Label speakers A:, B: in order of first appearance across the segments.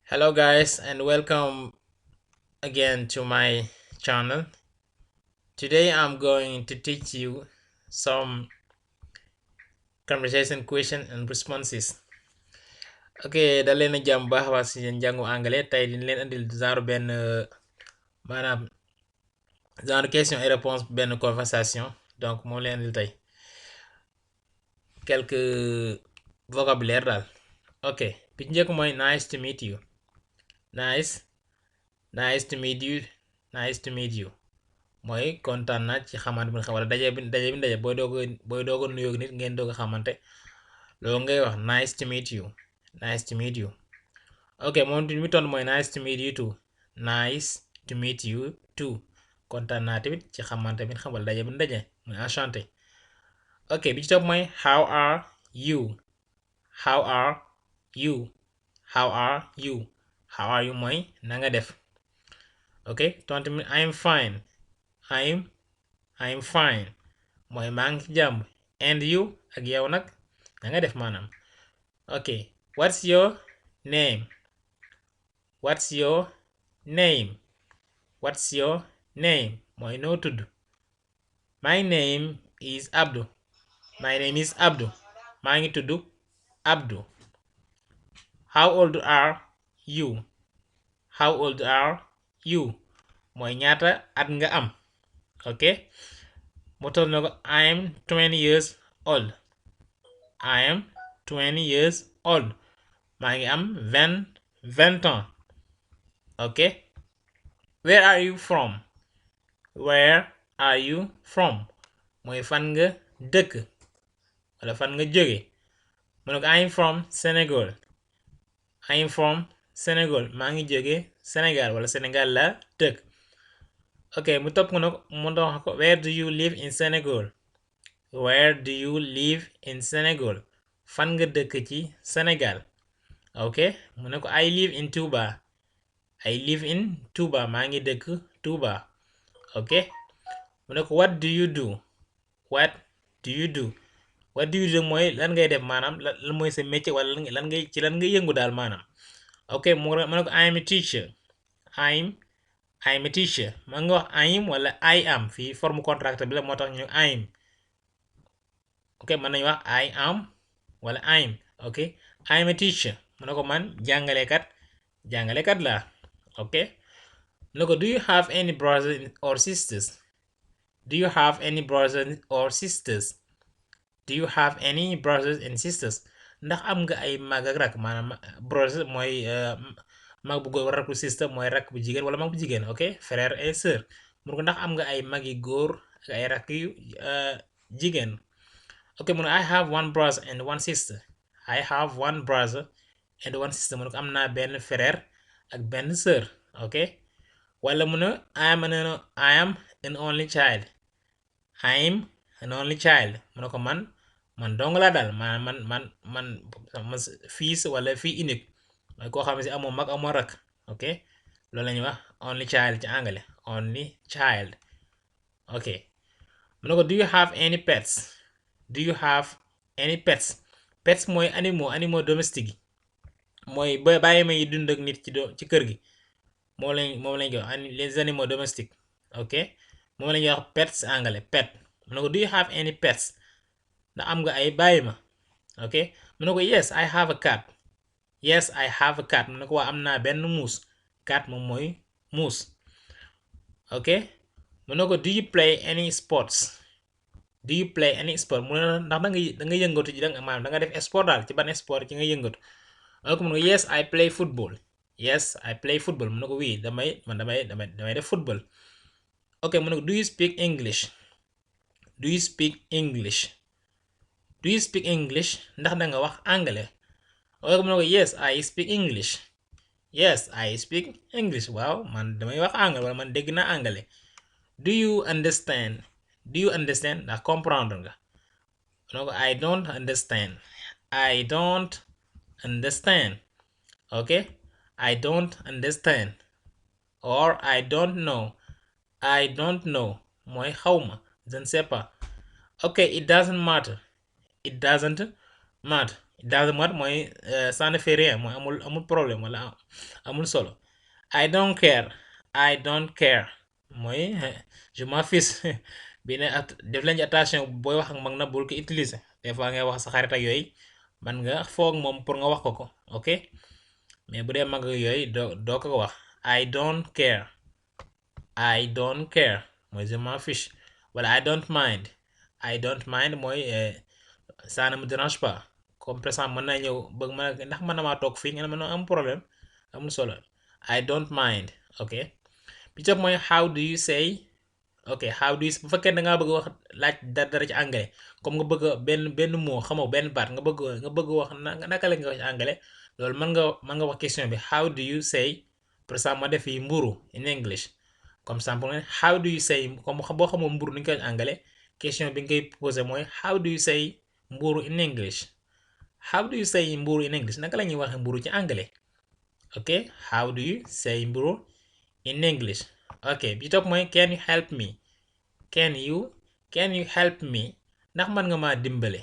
A: Hello guys and welcome again to my channel. Today I'm going to teach you some conversation question and responses. Ok, da leen a jàmm baax waa si njàngu anglais tey diñ leen andil genre benn maanaam genre question et réponse benn conversation donc moom leen andil tey quelques vocabulaire daal. Ok, bi ci njëkk mooy nice to meet you. Nice to meet you. Nice to meet you. mooy kontaan na ci xamante bi nga xam wala daje booy doog a nuyoo nit ngeen doog a xamante loolu ngay wax nice to meet you. Nice to meet you. Ok, moom tamit mi tontu mooy nice to meet you too. Nice to meet you too. kontaan naa tamit ci xamante bi nga xam wala daje bi daje mooy enchanté. Ok, bi ci topp mooy how are you. How are you. How are you. How are you mooy na nga def. Ok, tontu mi I am fine. I'm fine mooy maa ngi ci jàmm. And you ak yow nag na nga def maanaam. ok, what's your name. What's your name. What's your name mooy noo tudd. My name is Abdou. My name is Abdou. maa ngi tudd Abdou. How old are you. How old are you mooy ñaata at nga am. ok, mu toll na ko I am 20 years old. I am 20 years old. maa ngi am 20 ans. ok, where are you from. Where are you from mooy fan nga dëkk wala fan nga jóge. mu ne ko I am from Senegal. I am from Senegal maa ngi jóge Sénégal wala Sénégal la dëkk. ok, mu topp ko ne ko mu dox ko where do you live in Senegal. Where do you live in Senegal fan nga dëkk ci Sénégal. ok, mu ne ko I live in Touba. I live in Touba maa ngi dëkk Touba. ok, mu ne ko what do you do. What do you do. What do you do mooy lan ngay def maanaam lan mooy sa métier wala lan ngay yëngu daal maanaam. ok, mu ne ko I am a teacher. I'm a teacher ma nga wax I'm wala I am fii forme contract bi la moo tax ñu I'm. ok, mën nañu wax I am wala I'm. ok, I'm a teacher mu ne ko man jàngalekat laa. ok, mu ne ko do you have any brothers or sisters. Do you have any brothers or sisters. Do you have any brothers and sisters ndax am nga ay mag ak rak maanaam brothers mooy mag bu góor wala rak bu sister mooy rak bu jigéen wala mag bu jigéen. ok, frère et sœur mu ne ko ndax am nga ay mag yu góor ak ay rak yu jigéen. ok, mu ne I have one brother and one sister. I have one brother and one sister mu ne ko am naa benn frère ak benn sœur. ok, wala mu ne I am an only child. I am an only child mu ne ko man dong laa daal man fils wala fille unique mooy koo xam ne si amoo mag amoo rak. ok, loolu la ñuy wax only child ci anglais only child. ok, mu ne ko do you have any pets. Do you have any pets. Pets mooy animaux domestiques yi mooy bàyyi ma yi dund ak nit ci kër gi moom lañ ko wax les animaux domestiques. ok, moom la ñuy wax pets anglais pet. mu ne ko do you have any pets ndax am nga ay bàyyi ma. ok, mu ne ko yes I have a cat. Yes I have a cat mu ne ko waa am naa benn muus. Cat moom mooy muus. ok, mu ne ko do you play any sports. Do you play any sport mu ne ndax da nga yëngatu ci maanaam da nga def sport daal ci ban sport ci nga yëngatu. ok, mu ne ko yes I play football. Yes I play football mu ne ko oui damay def football. ok, mu ne ko do you speak English. Do you speak English. Do you speak English ndax da nga wax anglais. ok, mu ne ko yes I speak English. Yes I speak English waaw man damay wax anglais wala man dégg naa anglais. Do you understand. Do you understand ndax comprendre nga. mu ne ko I don't understand. I don't understand. ok, I don't understand or I don't know. I don't know mooy xawma je ne sais pas. ok, it doesn't matter. It doesn't matter doesn't matter mooy ça ne fait rien mooy amul problème wala amul solo. I don't care. I don't care mooy je m'en fiche bi ne def leen ci attention booy wax ak mag na bul ko utiliser des fois ngay wax sa xarit ak yooyu man nga foog moom pour nga wax ko ok mais bu dee mag yooyu doo ko wax. I don't care. I don't care mooy je m'en fiche wala I don't mind. I don't mind mooy ça ne me dérange pas comme par exemple mën naa ñëw bëgg ma ndax mën na maa toog fii nga ne ma non am problème amul solo. I don't mind ok bi topp mooy how do you say ok how do you bu fekkee da ngaa bëgg wax laaj dara ci anglais comme nga bëgg benn mot xamoo benn baat nga bëgg wax naka la nga wax ci anglais loolu mën nga wax question bi how do you say par exemple ma def yi mburu in English comme exemple how do you say comme boo xamoo mburu ni ñu koy wax anglais question bi ngay posé mooy how do you say mburu in English. How do you say mburu in English naka la ñuy waxee mburu ci anglais ok how do you say mburu in English ok bi topp mooy can you help me. Can you help me ndax mën nga maa dimbale.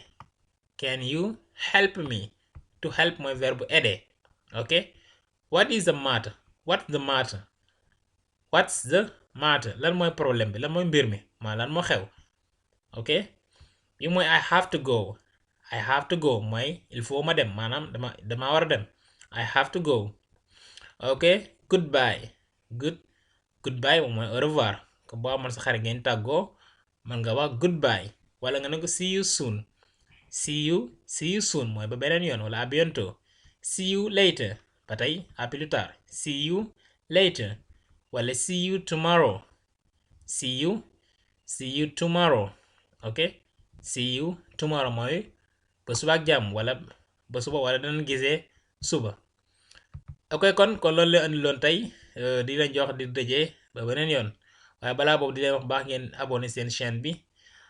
A: Can you help me. To help mooy verbe aider ok what is the matter. What's the matter. What's the matter lan mooy problème bi lan mooy mbir mi maa lan moo xew ok bi mooy I have to go. I have to go mooy il faut ma dem maanaam dama war a dem. I have to go ok goodbye. Goodbye moom mooy au revoir comme boo amoon sa xarit ngeen tàggoo mën nga wax goodbye wala nga ne ko see you soon. See you soon mooy ba beneen yoon wala à bientôt. See you later ba tey à plus tard. See you later wala see you tomorrow. See you tomorrow ok see you tomorrow mooy ba suba ak jàmm wala ba suba wala danañ gisee suba ok kon loolu la andi loon tey di leen jox di dëjee ba beneen yoon waaye balaa boobu di leen wax baax ngeen abonné seen chaîne bi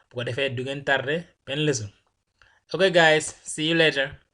A: bu ko defee du ngeen tardé benn leçon ok guys see you later.